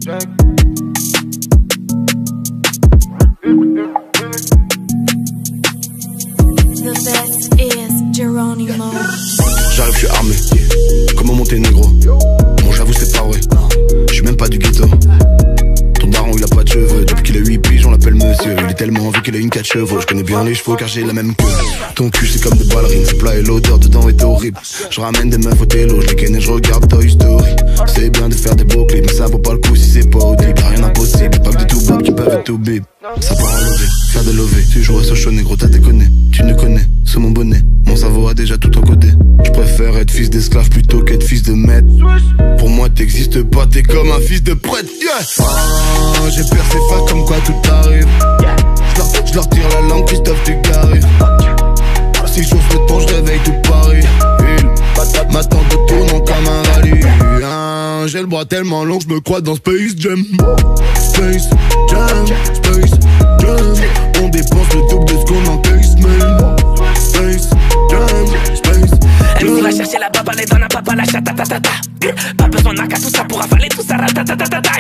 The best is Geronimo. J'arrive, je suis armé, comme au Monténégro. Bon, j'avoue, c'est pas vrai. Je suis même pas du ghetto. Ton baron, il a pas de cheveux. Depuis qu'il a 8 piges, on l'appelle monsieur. Il est tellement vu qu'il a une 4 chevaux. Je connais bien les chevaux car j'ai la même queue. Ton cul, c'est comme des ballerines. C'est plat et l'odeur dedans est horrible. Je ramène des meufs au télo. Je les ken et je regarde Toy Story. C'est bien de faire des beaux clips, mais ça vaut pas le coup si c'est pas audible. Y'a rien d'impossible, pas que des tout bob qui peuvent être tout bib. Ça part à lever, faire des lovés. Tu joues à Sochaux, négro, t'as déconné. Tu ne connais, sous mon bonnet. Mon cerveau a déjà tout encodé. Je préfère être fils d'esclave plutôt qu'être fils de maître. Pour moi t'existes pas, t'es comme un fils de prêtre. Yeah. Oh, j'ai percé face comme quoi tout arrive. Je leur tire la langue, Christophe Dugarry. Si j'ouvre le ton, je réveille tout Paris. Il m'attend de tournant comme un rallye. J'ai le bras tellement long, je me crois dans Space Jam. Space Jam, Space Jam. On dépense le double de ce qu'on encaisse, man. Space Jam, Space Jam. Elle nous va chercher la baba, les donne à papa, la chatatatata. Pas besoin d'un cas, tout ça pour avaler tout ça, ratatatata.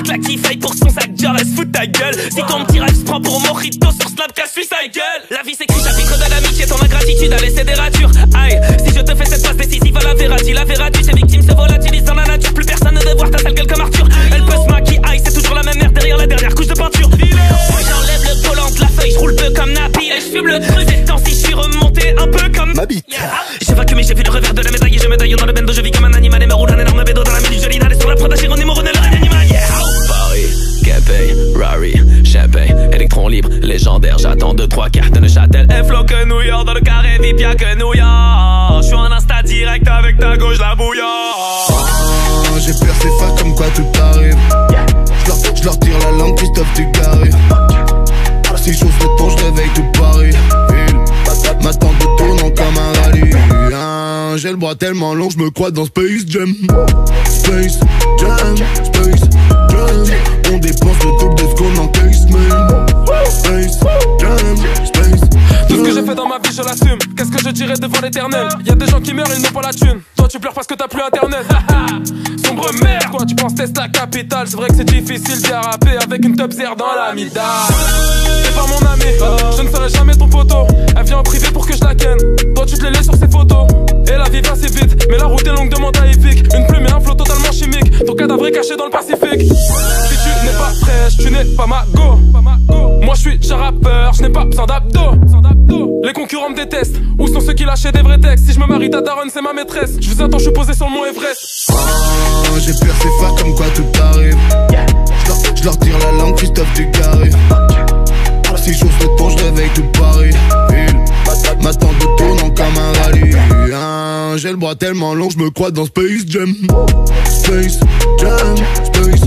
Claque qui faille pour son sac, genre elle se fout ta gueule. Si ton petit rêve se prend pour un mojito sur Snapchat, suis sa gueule. La vie c'est que chapitre de l'amitié, ton ingratitude a laissé des ratures. Aïe, si je te fais cette passe décisive à la verratu, ces victimes se volatilisent dans la nature. Plus personne ne veut voir ta sale gueule comme Arthur. Elle peut se maquiller, aïe, c'est toujours la même merde derrière la dernière couche de peinture. Moi j'enlève le collant de la feuille, je roule peu comme Napi. Et je fume le truc, ces temps-ci je suis remonté un peu comme ma bite. J'ai vacuumé, j'ai vu le revers de la médaille. Et je médaille dans le bendo, je vis comme un animal. Et me roule un énorme bédo dans la minute, je l'inhale sur la prod à Géronimo, René, le règne animal. Paris, Capay, Rari, Champagne, électron libre, légendaire. J'attends 2-3 cartes de Neuchâtel. Flow que New York, dans le carré VIP y'a que New York. J'suis en insta direct avec ta gauche la bouillard. Oh, j'ai percé face comme quoi tout arrive. Je leur tire la langue, Christophe Dugarry. Si j'ouvre le ton, je réveille tout Paris. Il m'attend de tournant comme un rallye. J'ai le bras tellement long, je me crois dans Space Jam. Space Jam, Space Jam. On dépense le double de ce qu'on encaisse, man. Space Jam, Space Jam. Tout ce que j'ai fait dans ma vie, je l'assume. Qu'est-ce que je dirais devant l'éternel? Y'a des gens qui meurent, ils n'ont pas la thune. Toi tu pleures parce que t'as plus internet. Sombre merde, toi tu penses tester la capitale. C'est vrai que c'est difficile d'y rapper avec une top zère dans la mida. T'es pas mon ami, je ne serai jamais ton poteau. Elle vient en privé pour que je la ken. Toi tu te les laisses sur ses photos. Et la vie va si vite, mais la route est longue, demande à Epic. Une plume et un flot totalement chimique. Ton cadavre est caché dans le Pacifique. Si tu n'es pas fraîche, tu n'es pas ma go. Moi je suis déjà rappeur, je n'ai pas besoin d'abdos. Les concurrents me détestent. Où sont ceux qui lâchaient des vrais textes? Si je me marie, ta daronne c'est ma maîtresse. Je vous attends, je suis posé sur le mont Everest. Oh, j'ai percé face comme quoi tout arrive. Je leur tire la langue, Christophe Dugarry. Si j'ouvre le ton, je réveille tout Paris. Il m'attend de tournant comme un rallye. J'ai le bras tellement long, je me crois dans Space Jam. Space Jam, Space